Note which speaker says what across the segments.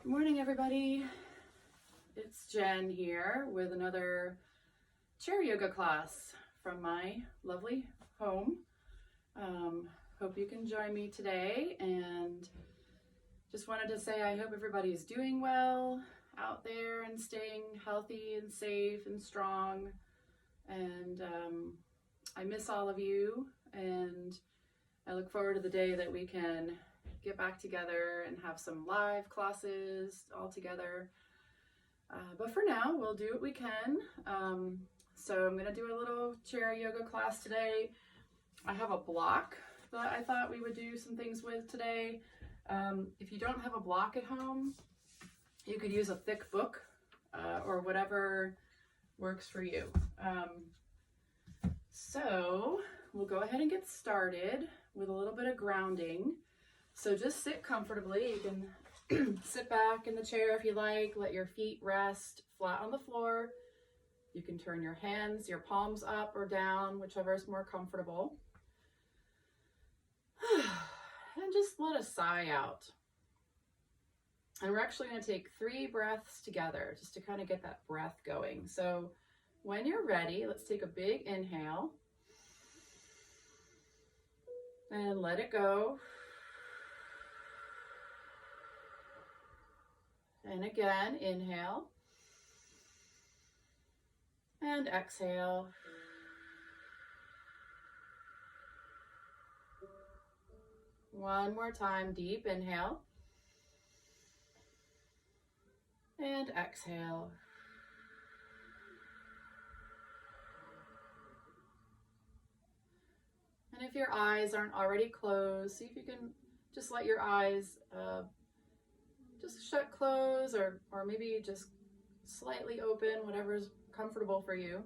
Speaker 1: Good morning, everybody. It's Jen here with another chair yoga class from my lovely home. Hope you can join me today, and just wanted to say I hope everybody's doing well out there and staying healthy and safe and strong. And I miss all of you, and I look forward to the day that we can get back together and have some live classes all together. But for now, we'll do what we can. So I'm gonna do a little chair yoga class today. I have a block that I thought we would do some things with today. If you don't have a block at home, you could use a thick book or whatever works for you. So we'll go ahead and get started with a little bit of grounding. So just sit comfortably. You can sit back in the chair if you like, let your feet rest flat on the floor. You can turn your hands, your palms up or down, whichever is more comfortable. And just let a sigh out. And we're actually going to take 3 breaths together just to kind of get that breath going. So when you're ready, let's take a big inhale and let it go. And again, inhale and exhale. One more time, deep inhale and exhale. And if your eyes aren't already closed, see if you can just let your eyes just shut close or maybe just slightly open, whatever's comfortable for you.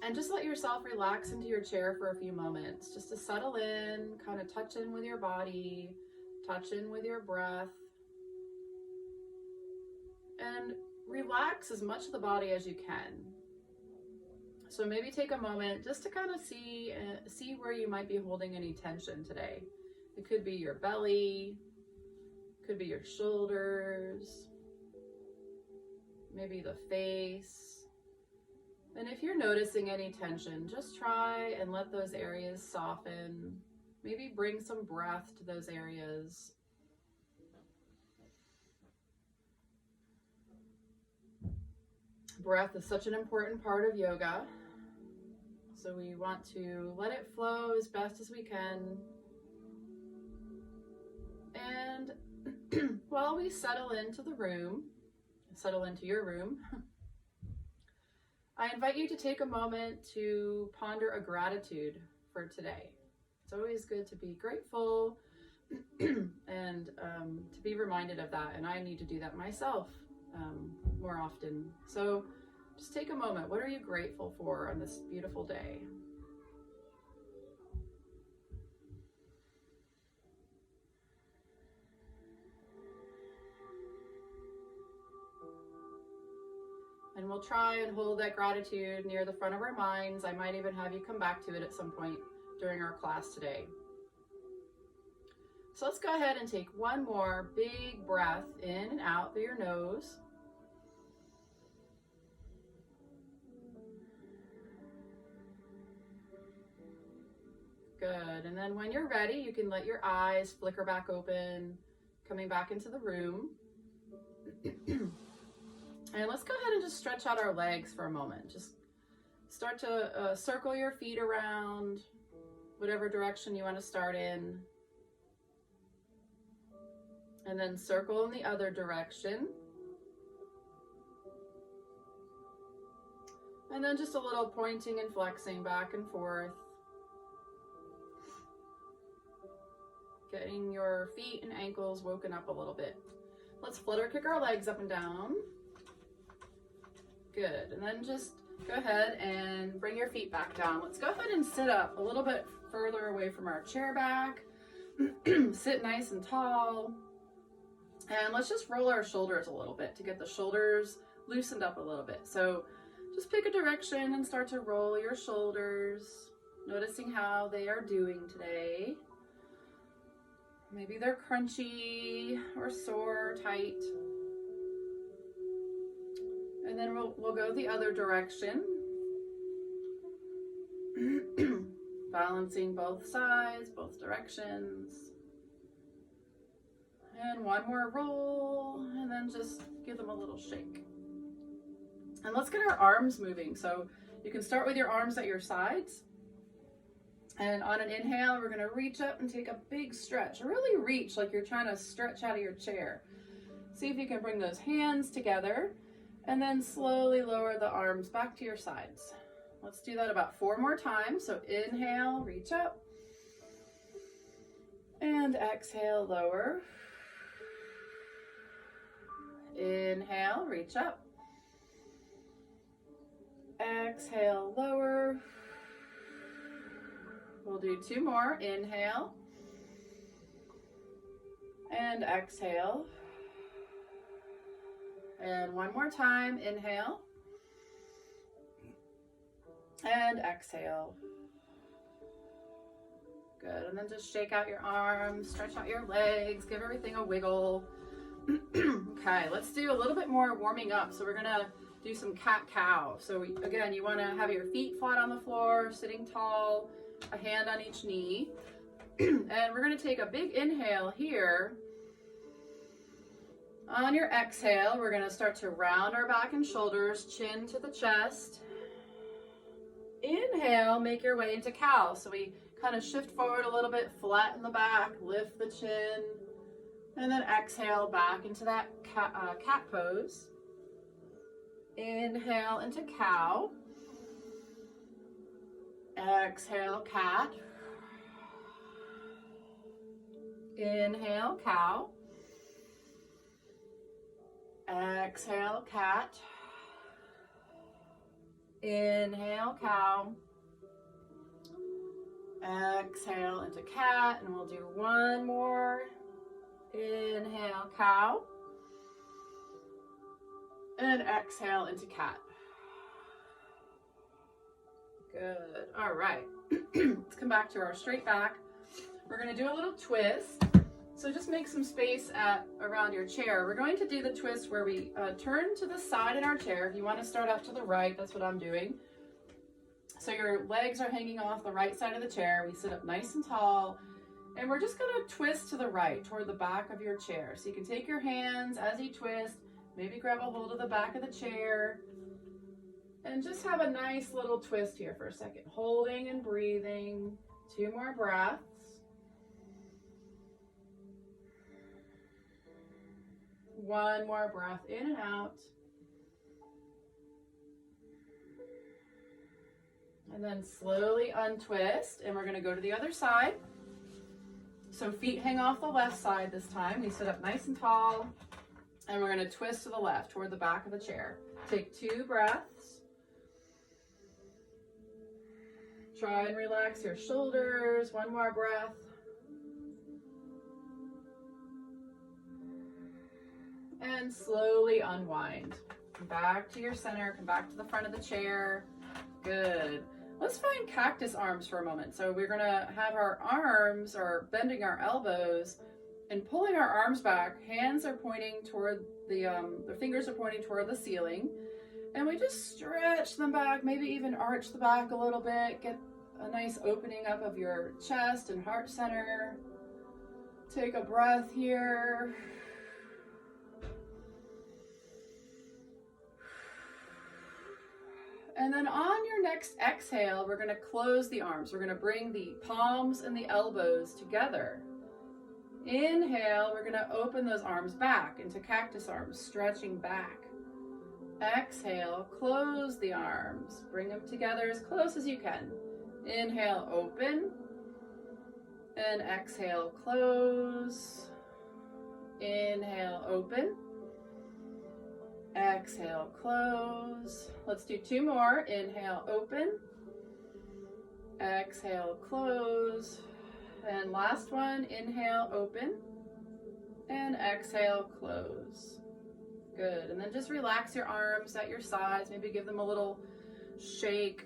Speaker 1: And just let yourself relax into your chair for a few moments, just to settle in, kind of touch in with your body, touch in with your breath, and relax as much of the body as you can. So maybe take a moment just to kind of see where you might be holding any tension today. It could be your belly, could be your shoulders, maybe the face. And if you're noticing any tension, just try and let those areas soften. Maybe bring some breath to those areas. Breath is such an important part of yoga. So we want to let it flow as best as we can. And while we settle into your room, I invite you to take a moment to ponder a gratitude for today. It's always good to be grateful and to be reminded of that. And I need to do that myself more often. So just take a moment. What are you grateful for on this beautiful day? And we'll try and hold that gratitude near the front of our minds. I might even have you come back to it at some point during our class today. So let's go ahead and take one more big breath in and out through your nose. Good. And then when you're ready, you can let your eyes flicker back open, coming back into the room. And let's go ahead and just stretch out our legs for a moment. Just start to circle your feet around whatever direction you want to start in. And then circle in the other direction. And then just a little pointing and flexing back and forth. Getting your feet and ankles woken up a little bit. Let's flutter kick our legs up and down. Good. And then just go ahead and bring your feet back down. Let's go ahead and sit up a little bit further away from our chair back. Sit nice and tall. And let's just roll our shoulders a little bit to get the shoulders loosened up a little bit. So just pick a direction and start to roll your shoulders, noticing how they are doing today. Maybe they're crunchy or sore, tight. And then we'll go the other direction. Balancing both sides, both directions. And one more roll, and then just give them a little shake. And let's get our arms moving. So you can start with your arms at your sides. And on an inhale, we're gonna reach up and take a big stretch. Really reach like you're trying to stretch out of your chair. See if you can bring those hands together and then slowly lower the arms back to your sides. Let's do that about 4 more times. So inhale, reach up. And exhale, lower. Inhale, reach up. Exhale, lower. We'll do 2 more. Inhale. And exhale. And 1 more time. Inhale. And exhale. Good. And then just shake out your arms, stretch out your legs, give everything a wiggle. Okay, let's do a little bit more warming up. So we're gonna do some cat-cow. So again, you wanna have your feet flat on the floor, sitting tall, a hand on each knee. And we're gonna take a big inhale here. On your exhale, we're gonna start to round our back and shoulders, chin to the chest. Inhale, make your way into cow. So we kind of shift forward a little bit, flatten the back, lift the chin, and then exhale back into that cat pose. Inhale into cow. Exhale, cat. Inhale, cow. Exhale, cat. Inhale, cow. Exhale into cat, and we'll do 1 more. Inhale, cow. And exhale into cat. Good. All right. Let's come back to our straight back. We're going to do a little twist. So just make some space around your chair. We're going to do the twist where we turn to the side in our chair. If you want to start up to the right, that's what I'm doing. So your legs are hanging off the right side of the chair. We sit up nice and tall. And we're just going to twist to the right toward the back of your chair. So you can take your hands as you twist, maybe grab a hold of the back of the chair, and just have a nice little twist here for a second. Holding and breathing. 2 more breaths. One more breath in and out. And then slowly untwist, and we're going to go to the other side. So feet hang off the left side this time. We sit up nice and tall, and we're going to twist to the left toward the back of the chair. Take 2 breaths. Try and relax your shoulders. 1 more breath. And slowly unwind. Come back to your center, come back to the front of the chair. Good. Let's find cactus arms for a moment. So we're gonna have our arms, or bending our elbows and pulling our arms back. Hands are pointing toward the fingers are pointing toward the ceiling. And we just stretch them back, maybe even arch the back a little bit. Get a nice opening up of your chest and heart center. Take a breath here. And then on your next exhale, we're going to close the arms. We're going to bring the palms and the elbows together. Inhale, we're going to open those arms back into cactus arms, stretching back. Exhale, close the arms. Bring them together as close as you can. Inhale, open. And exhale, close. Inhale, open. Exhale, close. Let's do 2 more. Inhale, open. Exhale, close. And last one. Inhale, open. And exhale, close. Good. And then just relax your arms at your sides. Maybe give them a little shake.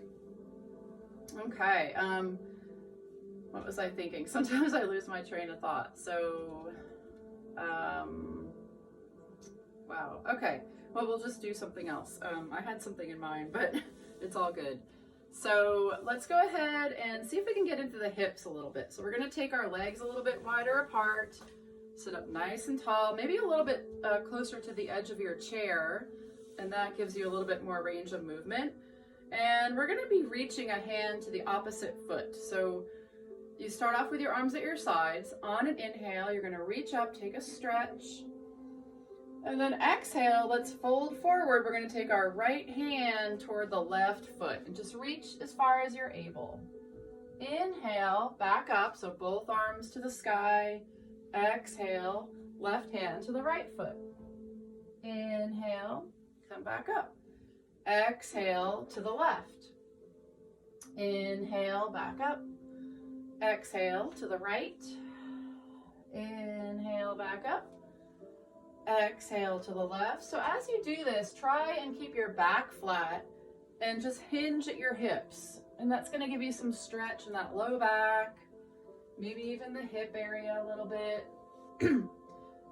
Speaker 1: Okay. what was I thinking? Sometimes I lose my train of thought. So, wow. Okay. Well, we'll just do something else. I had something in mind, but it's all good. So let's go ahead and see if we can get into the hips a little bit. So we're going to take our legs a little bit wider apart, sit up nice and tall, maybe a little bit closer to the edge of your chair, and that gives you a little bit more range of movement. And we're going to be reaching a hand to the opposite foot. So you start off with your arms at your sides. On an inhale, you're going to reach up, take a stretch. And then exhale, let's fold forward. We're going to take our right hand toward the left foot and just reach as far as you're able. Inhale, back up, so both arms to the sky. Exhale, left hand to the right foot. Inhale, come back up. Exhale to the left. Inhale, back up. Exhale to the right. Inhale, back up. Exhale to the left. So as you do this, try and keep your back flat and just hinge at your hips. And that's going to give you some stretch in that low back, maybe even the hip area a little bit.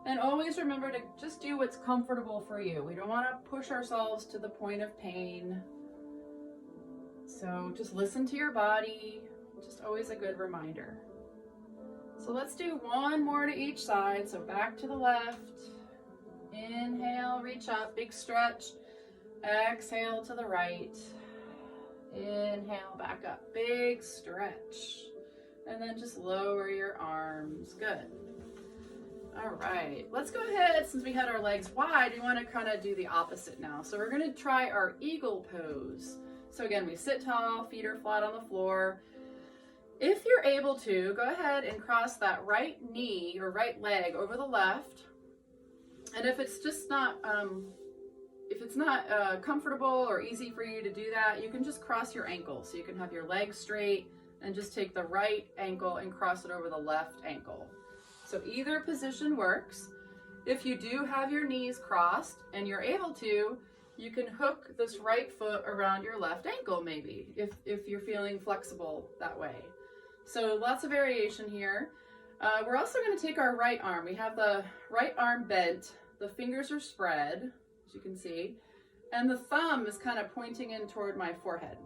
Speaker 1: And always remember to just do what's comfortable for you. We don't want to push ourselves to the point of pain. So just listen to your body. Just always a good reminder. So let's do one more to each side. So back to the left. Inhale, reach up, big stretch. Exhale to the right. Inhale, back up, big stretch. And then just lower your arms. Good. All right, let's go ahead. Since we had our legs wide, we want to kind of do the opposite now. So we're going to try our eagle pose. So again, we sit tall, feet are flat on the floor. If you're able to, go ahead and cross that right knee or right leg over the left. And if it's just not, comfortable or easy for you to do that, you can just cross your ankle. So you can have your legs straight and just take the right ankle and cross it over the left ankle. So either position works. If you do have your knees crossed and you're able to, you can hook this right foot around your left ankle maybe, if you're feeling flexible that way. So lots of variation here. We're also going to take our right arm. We have the right arm bent. The fingers are spread, as you can see, and the thumb is kind of pointing in toward my forehead.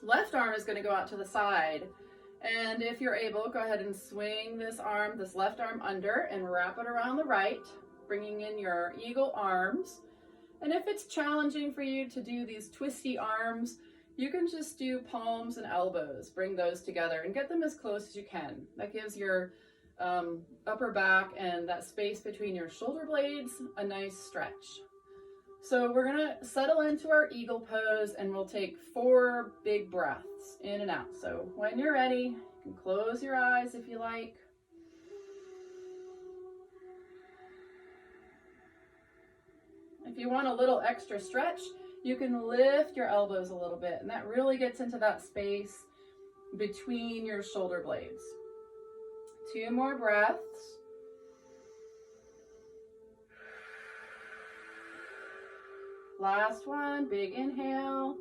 Speaker 1: Left arm is going to go out to the side. And if you're able, go ahead and swing this left arm under and wrap it around the right, bringing in your eagle arms. And if it's challenging for you to do these twisty arms, you can just do palms and elbows. Bring those together and get them as close as you can. That gives your upper back and that space between your shoulder blades a nice stretch. So we're gonna settle into our eagle pose and we'll take 4 big breaths in and out. So when you're ready, you can close your eyes if you like. If you want a little extra stretch, you can lift your elbows a little bit, and that really gets into that space between your shoulder blades. 2 more breaths. Last one, big inhale.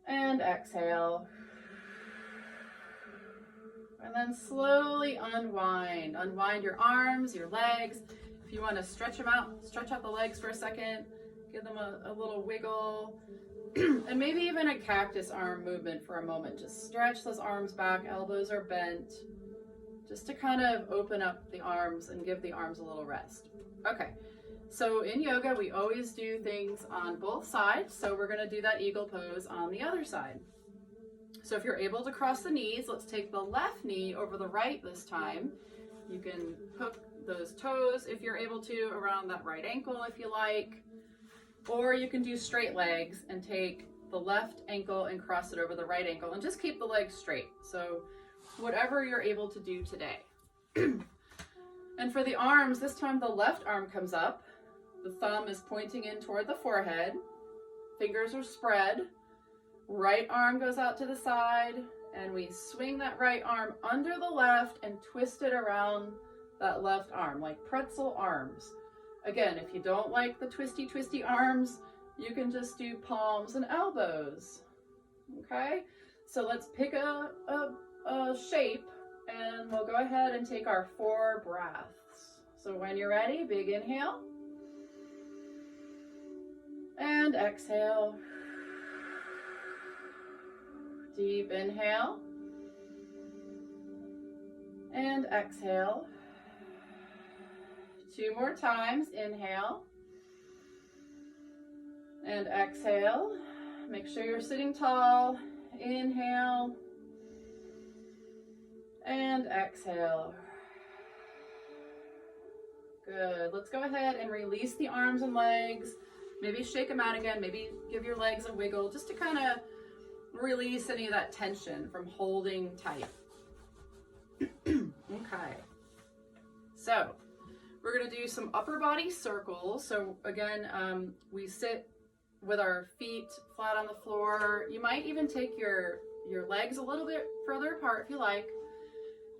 Speaker 1: And exhale. And then slowly unwind. Unwind your arms, your legs. If you want to stretch them out, stretch out the legs for a second. Give them a little wiggle. And maybe even a cactus arm movement for a moment. Just stretch those arms back, elbows are bent. Just to kind of open up the arms and give the arms a little rest. Okay. So in yoga, we always do things on both sides. So we're going to do that eagle pose on the other side. So if you're able to cross the knees, let's take the left knee over the right this time. You can hook those toes, if you're able to, around that right ankle if you like. Or you can do straight legs and take the left ankle and cross it over the right ankle and just keep the legs straight. So whatever you're able to do today. And for the arms, this time the left arm comes up. The thumb is pointing in toward the forehead. Fingers are spread. Right arm goes out to the side, and we swing that right arm under the left and twist it around that left arm, like pretzel arms. Again, if you don't like the twisty arms, you can just do palms and elbows. Okay? So let's pick a shape, and we'll go ahead and take our 4 breaths. So when you're ready, big inhale. And exhale. Deep inhale. And exhale. 2 more times. Inhale. And exhale. Make sure you're sitting tall. Inhale. And exhale. Good. Let's go ahead and release the arms and legs. Maybe shake them out again. Maybe give your legs a wiggle just to kind of release any of that tension from holding tight. Okay. So we're going to do some upper body circles. So again, we sit with our feet flat on the floor. You might even take your legs a little bit further apart if you like,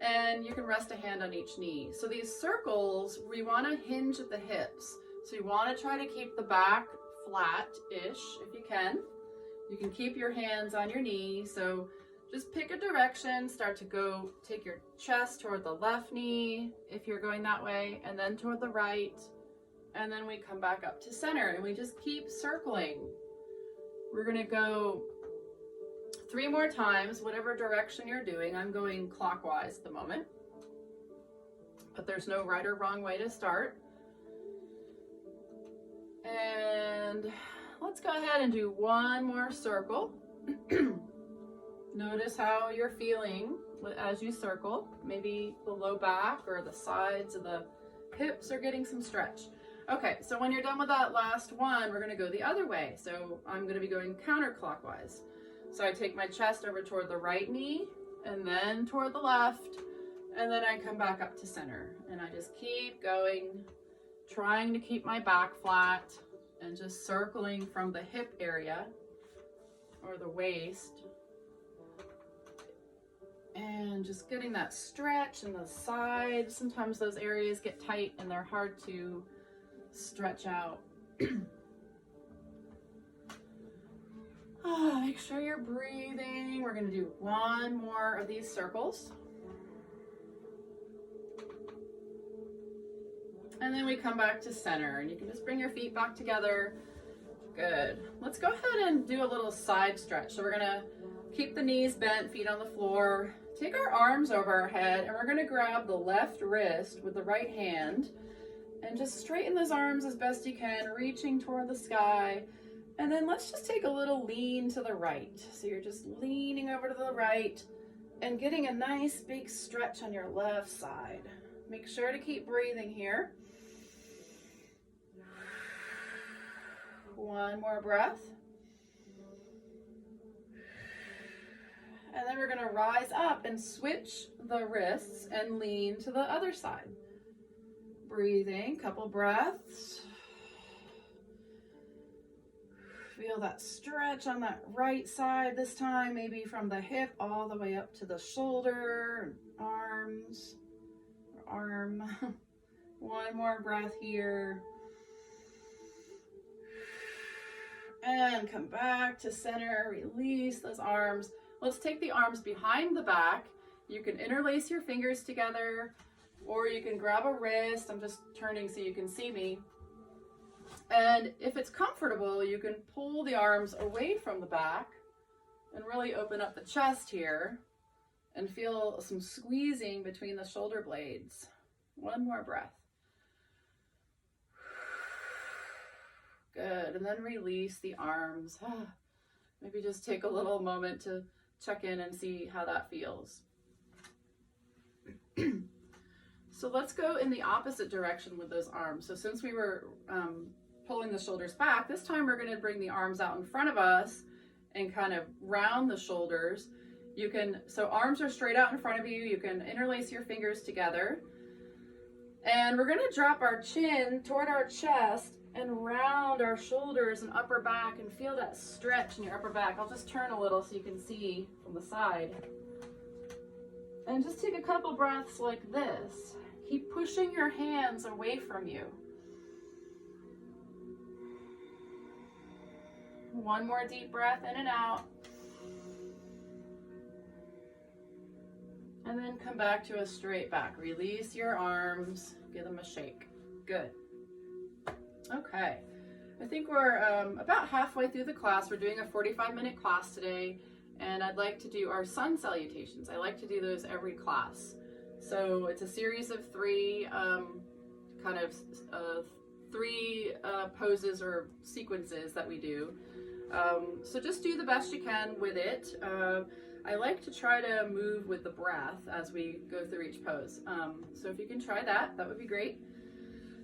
Speaker 1: and you can rest a hand on each knee. So these circles, we want to hinge at the hips. So you want to try to keep the back flat-ish if you can. You can keep your hands on your knee. So just pick a direction, start to go, take your chest toward the left knee if you're going that way, and then toward the right. And then we come back up to center and we just keep circling. We're gonna go 3 more times, whatever direction you're doing. I'm going clockwise at the moment, but there's no right or wrong way to start. And let's go ahead and do 1 more circle. Notice how you're feeling as you circle. Maybe the low back or the sides of the hips are getting some stretch. Okay, so when you're done with that last one, we're gonna go the other way. So I'm gonna be going counterclockwise. So I take my chest over toward the right knee and then toward the left, and then I come back up to center. And I just keep going, trying to keep my back flat and just circling from the hip area or the waist. And just getting that stretch in the side. Sometimes those areas get tight and they're hard to stretch out. Make sure you're breathing. We're going to do 1 more of these circles. And then we come back to center, and you can just bring your feet back together. Good. Let's go ahead and do a little side stretch. So we're going to keep the knees bent, feet on the floor. Take our arms over our head, and we're going to grab the left wrist with the right hand and just straighten those arms as best you can, reaching toward the sky. And then let's just take a little lean to the right. So you're just leaning over to the right and getting a nice big stretch on your left side. Make sure to keep breathing here. 1 more breath. And then we're going to rise up and switch the wrists and lean to the other side. Breathing, couple breaths. Feel that stretch on that right side this time, maybe from the hip all the way up to the shoulder, arms, arm. 1 more breath here. And come back to center, release those arms. Let's take the arms behind the back. You can interlace your fingers together, or you can grab a wrist. I'm just turning so you can see me. And if it's comfortable, you can pull the arms away from the back and really open up the chest here and feel some squeezing between the shoulder blades. 1 more breath. Good, and then release the arms. Maybe just take a little moment to check in and see how that feels. So let's go in the opposite direction with those arms. So since we were pulling the shoulders back, this time we're going to bring the arms out in front of us and kind of round the shoulders. You can, so arms are straight out in front of you. You can interlace your fingers together. And we're going to drop our chin toward our chest and round our shoulders and upper back and feel that stretch in your upper back. I'll just turn a little so you can see from the side. And just take a couple breaths like this. Keep pushing your hands away from you. 1 more deep breath in and out. And then come back to a straight back. Release your arms, give them a shake. Good. Okay. I think we're about halfway through the class. We're doing a 45-minute class today, and I'd like to do our sun salutations. I like to do those every class. So it's a series of three poses or sequences that we do. So just do the best you can with it. I like to try to move with the breath as we go through each pose. So if you can try that, that would be great.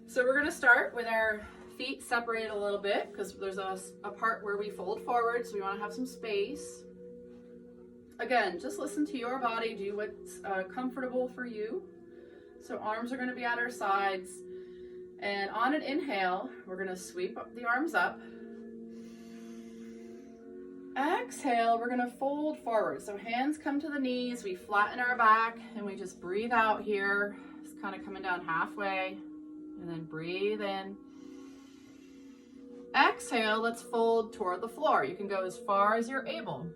Speaker 1: So we're going to start with our feet separated a little bit because there's a part where we fold forward, so we want to have some space. Again, just listen to your body, do what's comfortable for you. So arms are going to be at our sides, and on an inhale, we're going to sweep the arms up. Exhale, we're going to fold forward. So hands come to the knees, we flatten our back, and we just breathe out here. It's kind of coming down halfway, and then breathe in. Exhale, let's fold toward the floor. You can go as far as you're able.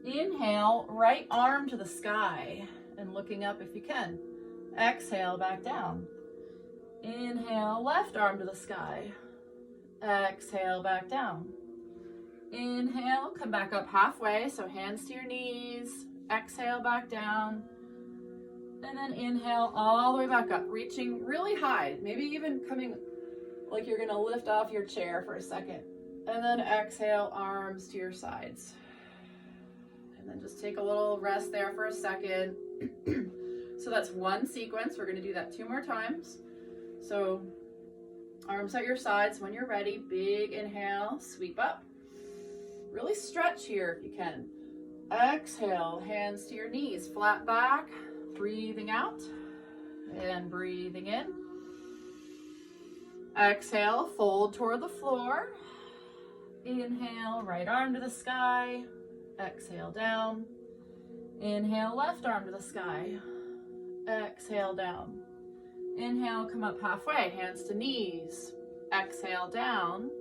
Speaker 1: Inhale, right arm to the sky and looking up if you can. Exhale, back down. Inhale, left arm to the sky. Exhale, back down. Inhale, come back up halfway, so hands to your knees. Exhale, back down. And then inhale all the way back up, reaching really high, maybe even coming like you're gonna lift off your chair for a second. And then exhale, arms to your sides. And then just take a little rest there for a second. So that's one sequence. We're gonna do that 2 more times. So arms at your sides. When you're ready, big inhale, sweep up. Really stretch here if you can. Exhale, hands to your knees, flat back, breathing out and breathing in. Exhale, fold toward the floor. Inhale, right arm to the sky. Exhale, down. Inhale, left arm to the sky. Exhale, down. Inhale, come up halfway, hands to knees. Exhale, down.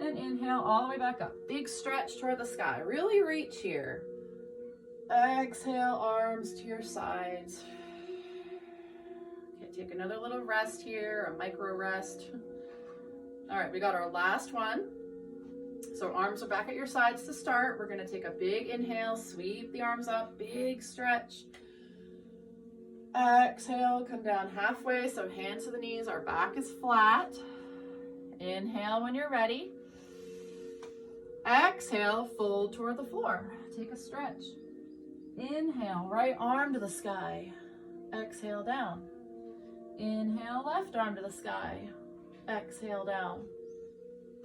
Speaker 1: And inhale all the way back up. Big stretch toward the sky. Really reach here. Exhale, arms to your sides. Okay, take another little rest here, a micro rest. All right, we got our last one. So arms are back at your sides to start. We're gonna take a big inhale, sweep the arms up, big stretch. Exhale, come down halfway, so hands to the knees, our back is flat. Inhale when you're ready. Exhale, fold toward the floor. Take a stretch. Inhale, right arm to the sky. Exhale, down. Inhale, left arm to the sky. Exhale, down.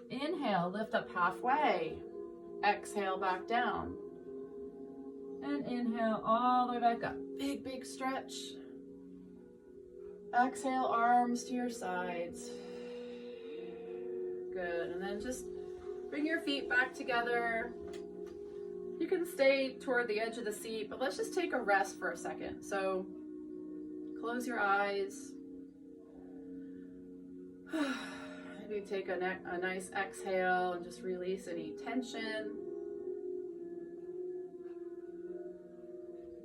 Speaker 1: Inhale, lift up halfway. Exhale, back down. And inhale all the way back up. Big, big stretch. Exhale, arms to your sides. Good, and then just bring your feet back together. You can stay toward the edge of the seat, but let's just take a rest for a second. So close your eyes. Maybe take a nice exhale and just release any tension.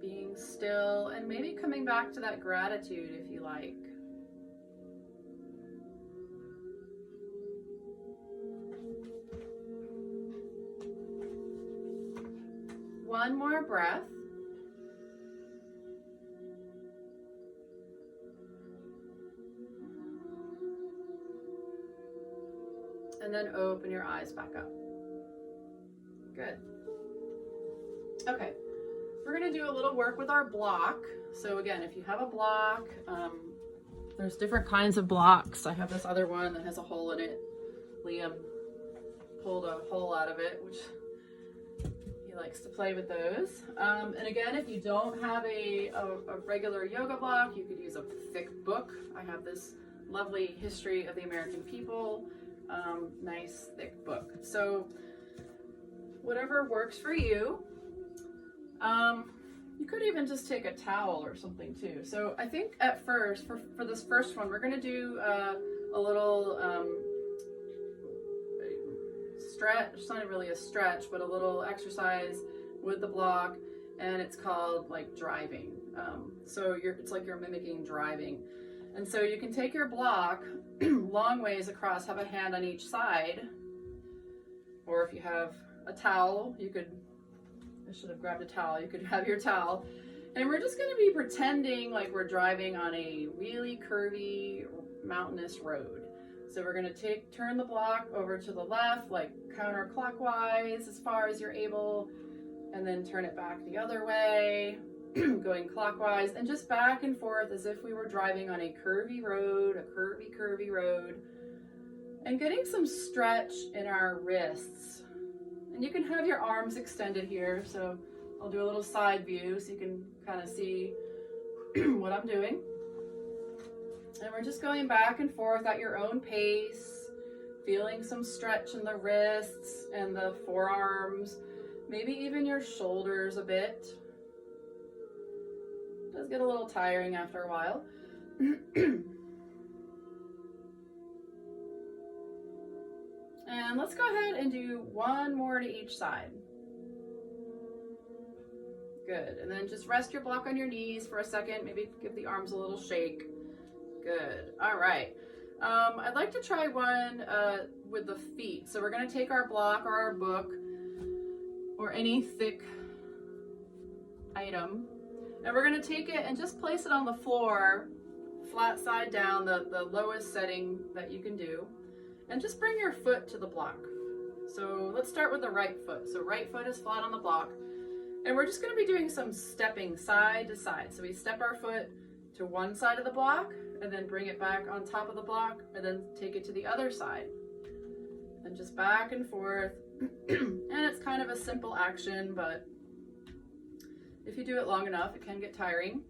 Speaker 1: Being still and maybe coming back to that gratitude if you like. One more breath. And then open your eyes back up. Good. Okay, we're gonna do a little work with our block. So again, if you have a block, there's different kinds of blocks. I have this other one that has a hole in it. Liam pulled a hole out of it, which he likes to play with those. And again, if you don't have a regular yoga block, you could use a thick book. I have this lovely History of the American People, nice thick book. So whatever works for you. You could even just take a towel or something too. So I think at first, for this first one, we're gonna do a little stretch. It's not really a stretch, but a little exercise with the block. and it's called like driving. So it's like you're mimicking driving. And so you can take your block long ways across, have a hand on each side, or if you have a towel, I should have grabbed a towel, you could have your towel. And we're just gonna be pretending like we're driving on a really curvy mountainous road. So we're gonna turn the block over to the left, like counterclockwise as far as you're able, and then turn it back the other way, going clockwise, and just back and forth as if we were driving on a curvy road, curvy road, and getting some stretch in our wrists. And you can have your arms extended here, so I'll do a little side view so you can kind of see what I'm doing. And we're just going back and forth at your own pace, feeling some stretch in the wrists and the forearms, maybe even your shoulders a bit. It does get a little tiring after a while. And let's go ahead and do one more to each side. Good, and then just rest your block on your knees for a second, maybe give the arms a little shake. Good, all right. I'd like to try one with the feet. So we're gonna take our block or our book or any thick item, and we're gonna take it and just place it on the floor, flat side down, the lowest setting that you can do, and just bring your foot to the block. So let's start with the right foot. So right foot is flat on the block, and we're just gonna be doing some stepping side to side. So we step our foot to one side of the block, and then bring it back on top of the block, and then take it to the other side. And just back and forth. And it's kind of a simple action, but if you do it long enough, it can get tiring.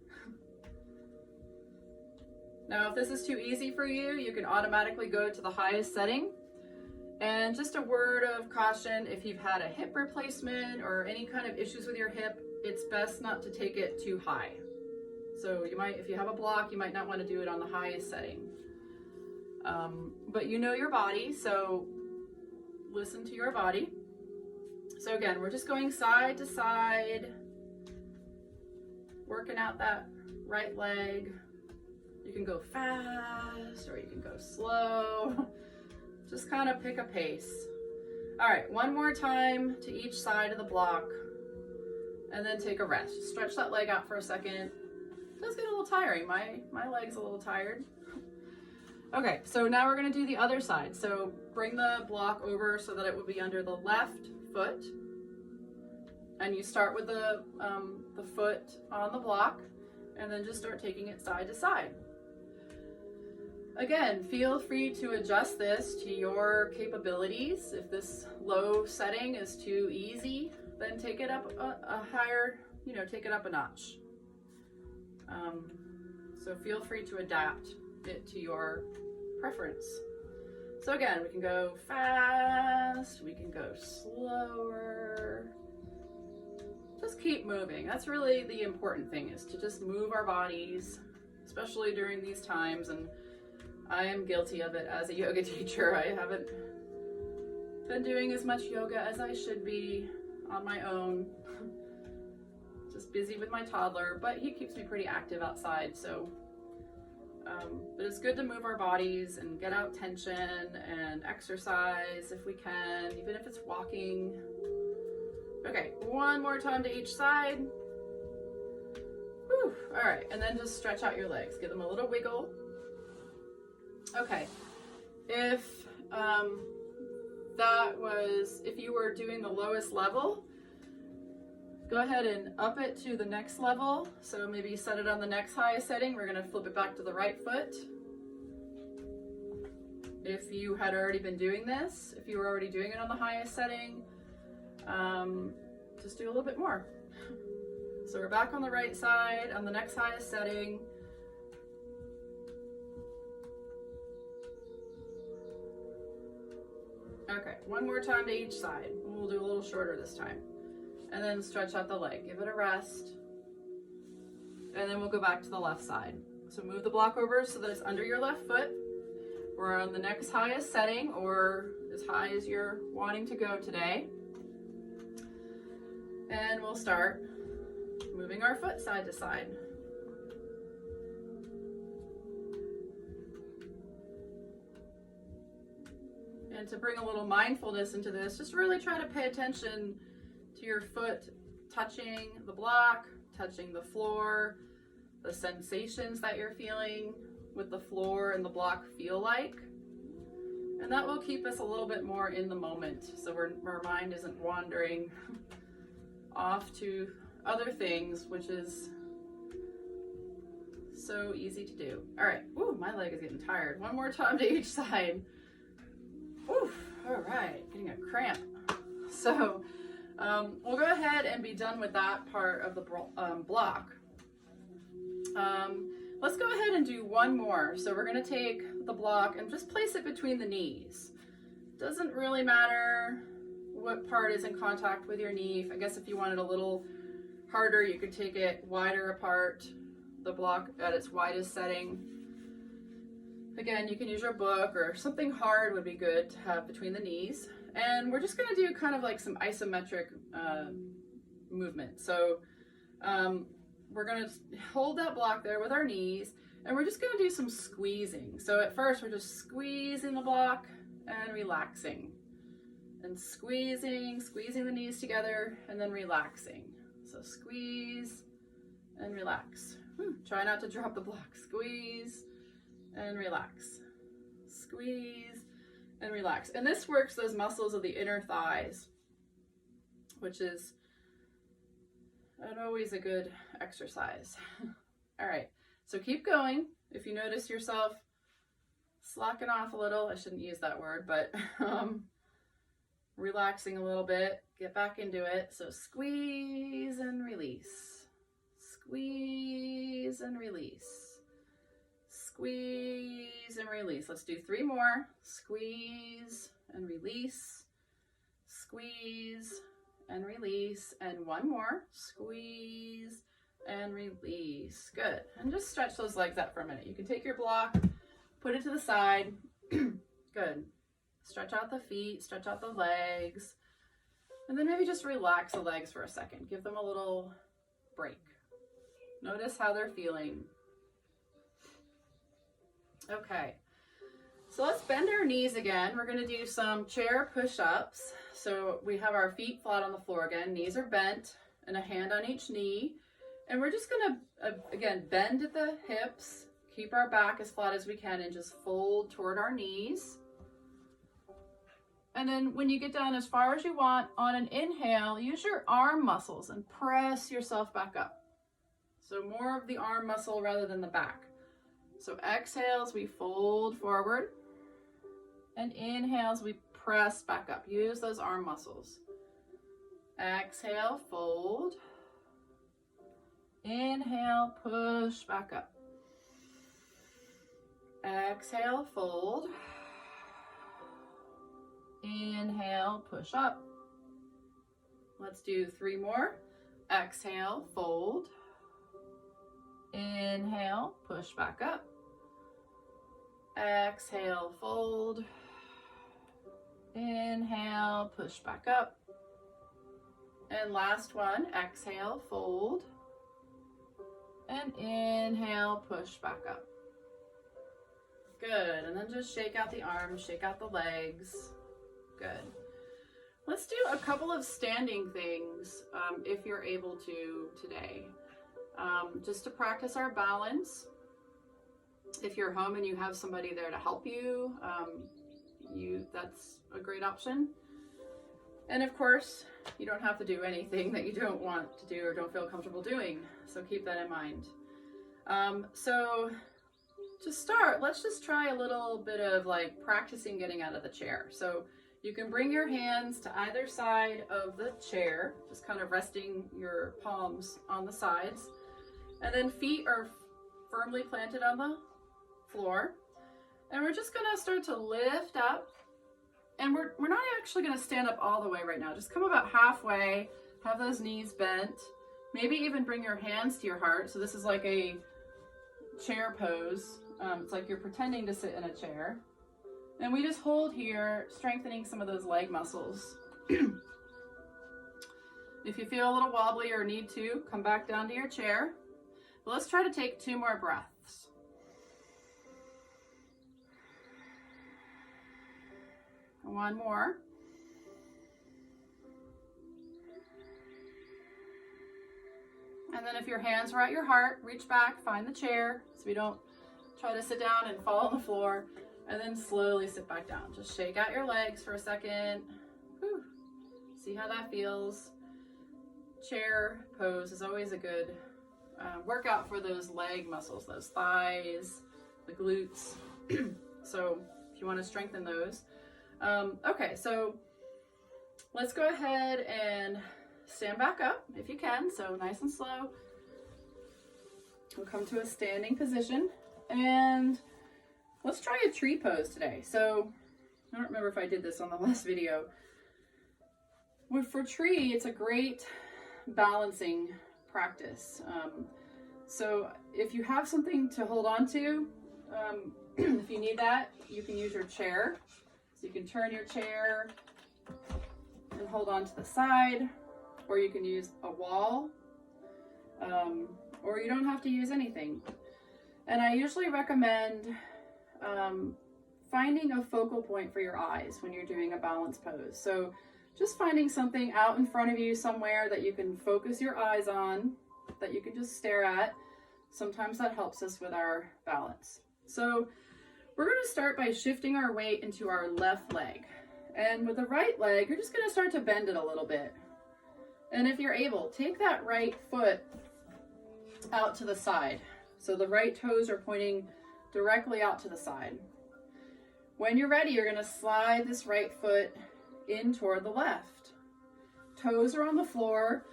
Speaker 1: Now, if this is too easy for you, you can automatically go to the highest setting. And just a word of caution, if you've had a hip replacement or any kind of issues with your hip, it's best not to take it too high. So you might, if you have a block, you might not want to do it on the highest setting. But you know your body, so listen to your body. So again, we're just going side to side, working out that right leg. You can go fast or you can go slow. Just kind of pick a pace. All right, one more time to each side of the block, and then take a rest. Just stretch that leg out for a second. It does get a little tiring. My leg's a little tired. Okay, so now we're gonna do the other side. So bring the block over so that it would be under the left foot. And you start with the foot on the block, and then just start taking it side to side. Again, feel free to adjust this to your capabilities. If this low setting is too easy, then take it up a higher, take it up a notch. So feel free to adapt it to your preference. So again, we can go fast, we can go slower. Just keep moving. That's really the important thing, is to just move our bodies, especially during these times. And I am guilty of it as a yoga teacher. I haven't been doing as much yoga as I should be on my own. Just busy with my toddler, but he keeps me pretty active outside. So, but it's good to move our bodies and get out tension and exercise if we can, even if it's walking. Okay, one more time to each side. Whew. All right, and then just stretch out your legs. Give them a little wiggle. Okay, if you were doing the lowest level, go ahead and up it to the next level. So maybe set it on the next highest setting. We're gonna flip it back to the right foot. If you had already been doing this, if you were already doing it on the highest setting, just do a little bit more. So we're back on the right side on the next highest setting. Okay, one more time to each side. We'll do a little shorter this time. And then stretch out the leg, give it a rest. And then we'll go back to the left side. So move the block over so that it's under your left foot. We're on the next highest setting, or as high as you're wanting to go today. And we'll start moving our foot side to side. And to bring a little mindfulness into this, just really try to pay attention to your foot touching the block, touching the floor, the sensations that you're feeling with the floor and the block feel like. And that will keep us a little bit more in the moment, so our mind isn't wandering off to other things, which is so easy to do. All right, ooh, my leg is getting tired. One more time to each side. Oof, all right, getting a cramp. So we'll go ahead and be done with that part of the block. Let's go ahead and do one more. So we're gonna take the block and just place it between the knees. Doesn't really matter what part is in contact with your knee. I guess if you want it a little harder, you could take it wider apart, the block at its widest setting. Again, you can use your book, or something hard would be good to have between the knees. And we're just gonna do kind of like some isometric movement. So we're gonna hold that block there with our knees, and we're just gonna do some squeezing. So at first, we're just squeezing the block and relaxing. And squeezing the knees together, and then relaxing. So squeeze and relax. Try not to drop the block. Squeeze and relax. Squeeze and relax. And this works those muscles of the inner thighs, which is always a good exercise. All right, so keep going. If you notice yourself slacking off a little, I shouldn't use that word, but relaxing a little bit, get back into it. So squeeze and release. Squeeze and release. Squeeze and release. Let's do 3 more. Squeeze and release. Squeeze and release. And 1 more. Squeeze and release. Good. And just stretch those legs out for a minute. You can take your block, put it to the side. Good. Stretch out the feet, stretch out the legs, and then maybe just relax the legs for a second. Give them a little break. Notice how they're feeling. Okay, so let's bend our knees again. We're gonna do some chair push-ups. So we have our feet flat on the floor again, knees are bent, and a hand on each knee. And we're just gonna, again, bend at the hips, keep our back as flat as we can, and just fold toward our knees. And then when you get down as far as you want, on an inhale, use your arm muscles and press yourself back up. So more of the arm muscle rather than the back. So exhales, we fold forward. And inhales, we press back up. Use those arm muscles. Exhale, fold. Inhale, push back up. Exhale, fold. Inhale, push up. Let's do 3 more. Exhale, fold. Inhale, push back up. Exhale, fold. Inhale, push back up. And last one, exhale, fold. And inhale, push back up. Good, and then just shake out the arms, shake out the legs. Good. Let's do a couple of standing things if you're able to today. Just to practice our balance. If you're home and you have somebody there to help you, that's a great option. And of course, you don't have to do anything that you don't want to do or don't feel comfortable doing. So keep that in mind. So to start, let's just try a little bit of like practicing getting out of the chair. So you can bring your hands to either side of the chair, just kind of resting your palms on the sides. And then feet are firmly planted on the floor. And we're just gonna start to lift up. And we're not actually gonna stand up all the way right now. Just come about halfway, have those knees bent. Maybe even bring your hands to your heart. So this is like a chair pose. It's like you're pretending to sit in a chair. And we just hold here, strengthening some of those leg muscles. If you feel a little wobbly or need to, come back down to your chair. But let's try to take 2 more breaths. And 1 more. And then if your hands are at your heart, reach back, find the chair so we don't try to sit down and fall on the floor, and then slowly sit back down. Just shake out your legs for a second. Whew. See how that feels. Chair pose is always a good workout for those leg muscles, those thighs, the glutes. So if you want to strengthen those. Okay, so let's go ahead and stand back up if you can. So nice and slow. We'll come to a standing position, and let's try a tree pose today. So I don't remember if I did this on the last video. For tree, it's a great balancing practice. So if you have something to hold on to, if you need that, you can use your chair. So you can turn your chair and hold on to the side, or you can use a wall, or you don't have to use anything. And I usually recommend finding a focal point for your eyes when you're doing a balance pose. So just finding something out in front of you somewhere that you can focus your eyes on, that you can just stare at. Sometimes that helps us with our balance. So we're going to start by shifting our weight into our left leg. And with the right leg, you're just going to start to bend it a little bit. And if you're able, take that right foot out to the side. So the right toes are pointing directly out to the side. When you're ready, you're going to slide this right foot in toward the left. Toes are on the floor,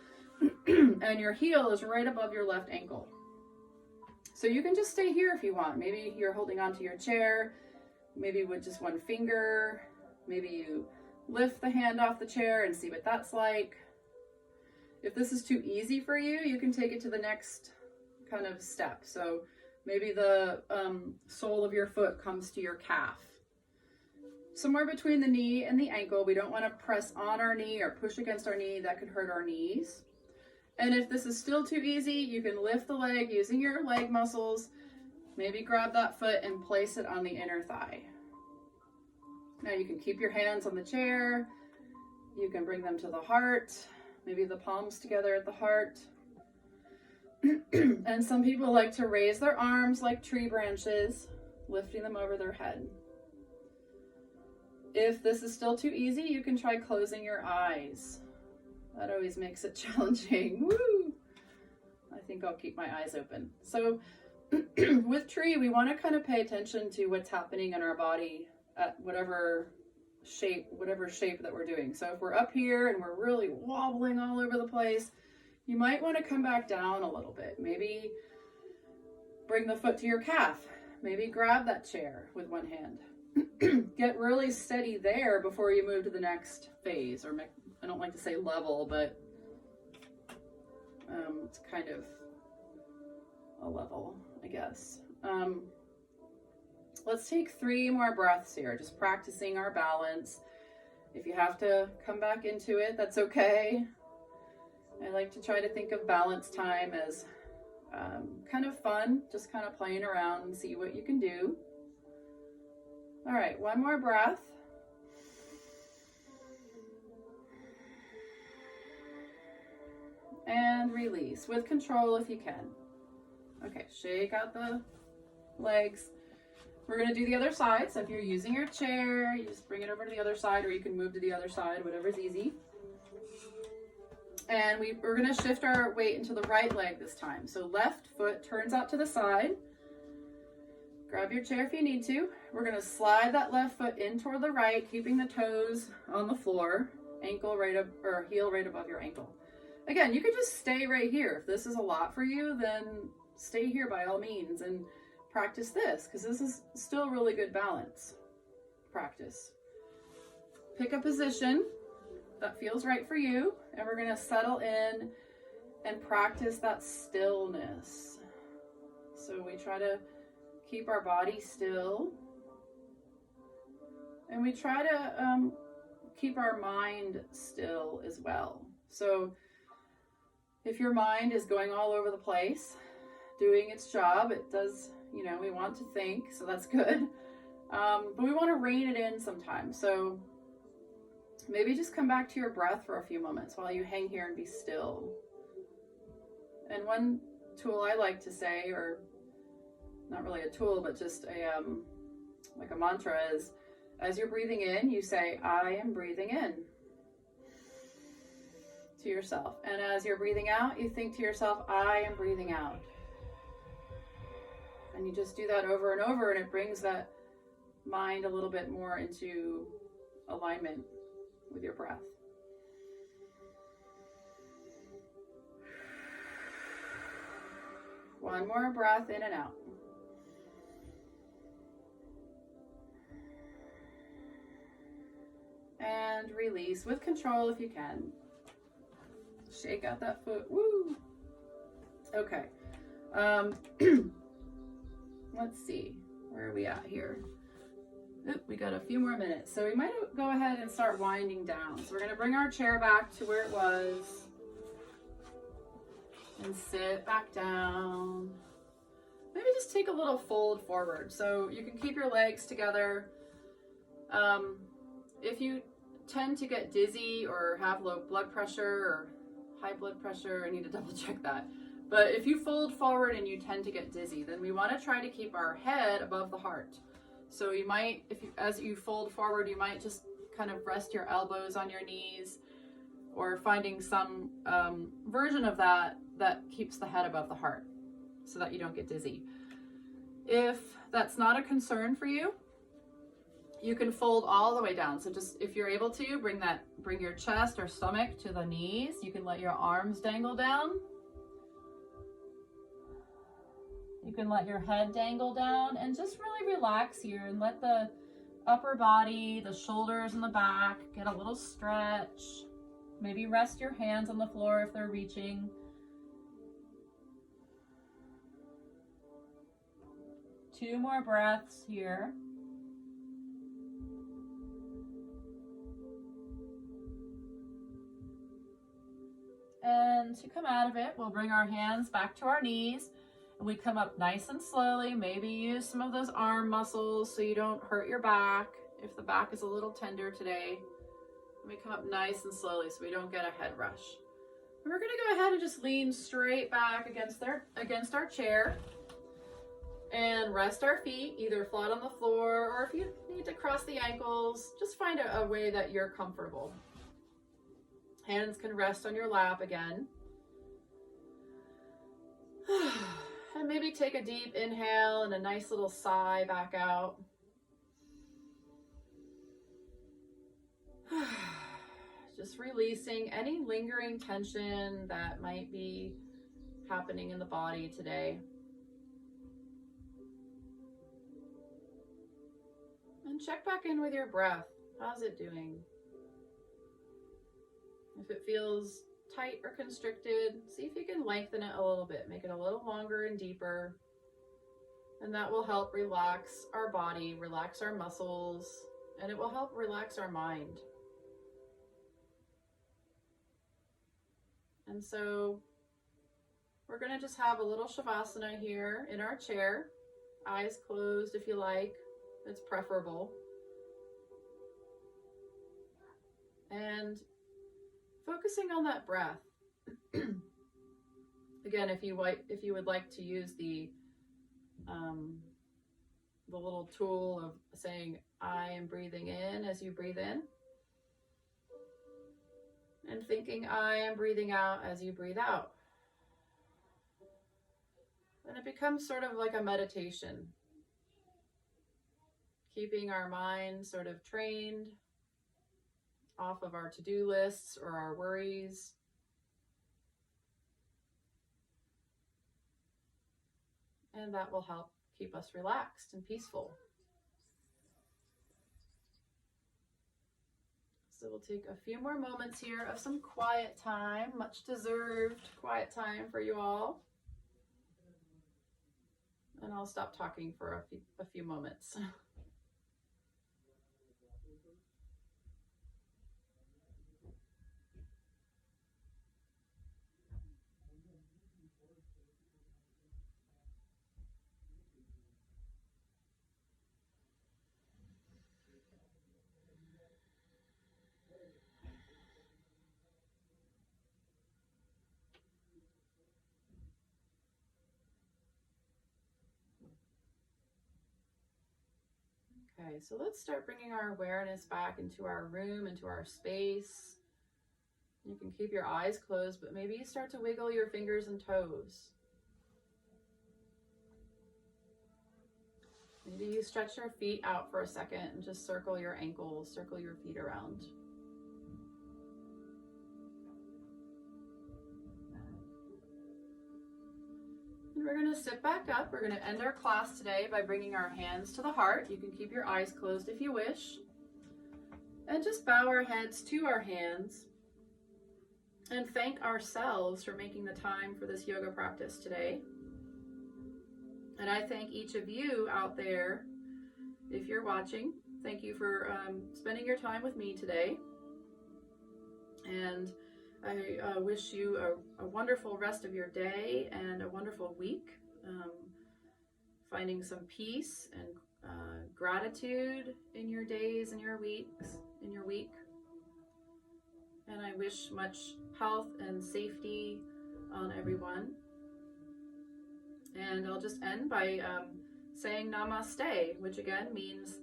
Speaker 1: and your heel is right above your left ankle. So you can just stay here if you want. Maybe you're holding onto your chair, maybe with just one finger. Maybe you lift the hand off the chair and see what that's like. If this is too easy for you, you can take it to the next kind of step. So maybe the sole of your foot comes to your calf. Somewhere between the knee and the ankle. We don't want to press on our knee or push against our knee. That could hurt our knees. And if this is still too easy, you can lift the leg using your leg muscles. Maybe grab that foot and place it on the inner thigh. Now you can keep your hands on the chair. You can bring them to the heart. Maybe the palms together at the heart. And some people like to raise their arms like tree branches, lifting them over their head. If this is still too easy, you can try closing your eyes. That always makes it challenging. Woo! I think I'll keep my eyes open. So with tree, we want to kind of pay attention to what's happening in our body at whatever shape that we're doing. So if we're up here and we're really wobbling all over the place, you might want to come back down a little bit. Maybe bring the foot to your calf. Maybe grab that chair with one hand. Get really steady there before you move to the next phase, or I don't like to say level, but it's kind of a level, I guess. Let's take 3 more breaths here, just practicing our balance. If you have to come back into it, that's okay. I like to try to think of balance time as kind of fun, just kind of playing around and see what you can do. All right, 1 more breath. And release with control if you can. Okay, shake out the legs. We're going to do the other side. So if you're using your chair, you just bring it over to the other side, or you can move to the other side, whatever's easy. And we're going to shift our weight into the right leg this time. So left foot turns out to the side. Grab your chair if you need to. We're going to slide that left foot in toward the right, keeping the toes on the floor, ankle right up, or heel right above your ankle. Again, you could just stay right here. If this is a lot for you, then stay here by all means and practice this, because this is still really good balance practice. Pick a position that feels right for you, and we're going to settle in and practice that stillness. So we try to keep our body still, and we try to keep our mind still as well. So If your mind is going all over the place, doing its job, it does, you know, we want to think, so that's good. But we want to rein it in sometimes. So maybe just come back to your breath for a few moments while you hang here and be still. And one tool I like to say, or not really a tool, but just like a mantra, is as you're breathing in, you say, I am breathing in, to yourself. And as you're breathing out, you think to yourself, I am breathing out. And you just do that over and over, and it brings that mind a little bit more into alignment with your breath. One more breath in and out. And release with control if you can. Shake out that foot. Woo! Okay. Let's see. Where are we at here? Oop, we got a few more minutes. So we might go ahead and start winding down. So we're going to bring our chair back to where it was. And sit back down. Maybe just take a little fold forward. So you can keep your legs together. If you tend to get dizzy or have low blood pressure or high blood pressure, I need to double check that. But if you fold forward and you tend to get dizzy, then we want to try to keep our head above the heart. So you might, as you fold forward, you might just kind of rest your elbows on your knees, or finding some version of that keeps the head above the heart so that you don't get dizzy. If that's not a concern for you, you can fold all the way down. So just, if you're able to, bring your chest or stomach to the knees. You can let your arms dangle down. You can let your head dangle down, and just really relax here and let the upper body, the shoulders and the back get a little stretch. Maybe rest your hands on the floor if they're reaching. Two more breaths here. And to come out of it, we'll bring our hands back to our knees. And we come up nice and slowly. Maybe use some of those arm muscles so you don't hurt your back if the back is a little tender today. And we come up nice and slowly so we don't get a head rush. And we're going to go ahead and just lean straight back against our chair. And rest our feet either flat on the floor, or if you need to cross the ankles, just find a way that you're comfortable. Hands can rest on your lap again. And maybe take a deep inhale and a nice little sigh back out. Just releasing any lingering tension that might be happening in the body today. And check back in with your breath. How's it doing? If it feels tight or constricted, see if you can lengthen it a little bit. Make it a little longer and deeper. And that will help relax our body, relax our muscles, and it will help relax our mind. And so we're going to just have a little Shavasana here in our chair. Eyes closed if you like. It's preferable. And focusing on that breath. Again, if you would like to use the little tool of saying, I am breathing in as you breathe in, and thinking, I am breathing out as you breathe out. And it becomes sort of like a meditation, keeping our mind sort of trained off of our to-do lists or our worries. And that will help keep us relaxed and peaceful. So we'll take a few more moments here of some quiet time, much deserved quiet time for you all. And I'll stop talking for a few moments. Okay, so let's start bringing our awareness back into our room, into our space. You can keep your eyes closed, but maybe you start to wiggle your fingers and toes. Maybe you stretch your feet out for a second and just circle your ankles, circle your feet around. And we're going to sit back up. We're going to end our class today by bringing our hands to the heart. You can keep your eyes closed if you wish. And just bow our heads to our hands and thank ourselves for making the time for this yoga practice today. And I thank each of you out there, if you're watching, thank you for spending your time with me today. And I wish you a wonderful rest of your day and a wonderful week, finding some peace and gratitude in your days and your weeks, in your week. And I wish much health and safety on everyone. And I'll just end by saying namaste, which again means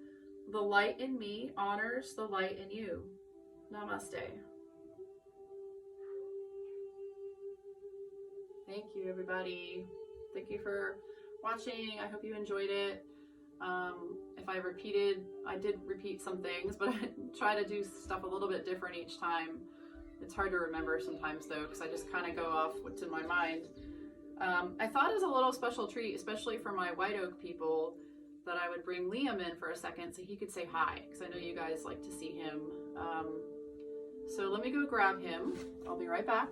Speaker 1: the light in me honors the light in you. Namaste. Thank you, everybody. Thank you for watching. I hope you enjoyed it. If I did repeat some things, but I try to do stuff a little bit different each time. It's hard to remember sometimes though, because I just kind of go off what's in my mind. I thought as a little special treat, especially for my White Oak people, that I would bring Liam in for a second so he could say hi, because I know you guys like to see him. So let me go grab him. I'll be right back.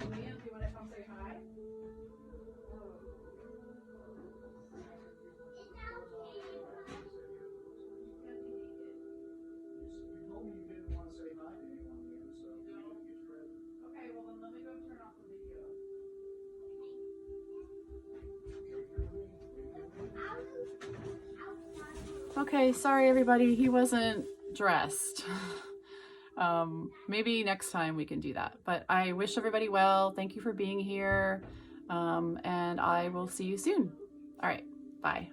Speaker 1: Liam, do you want to come say hi? Okay, sorry everybody, he wasn't dressed. Maybe next time we can do that. But I wish everybody well. Thank you for being here. And I will see you soon. All right, bye.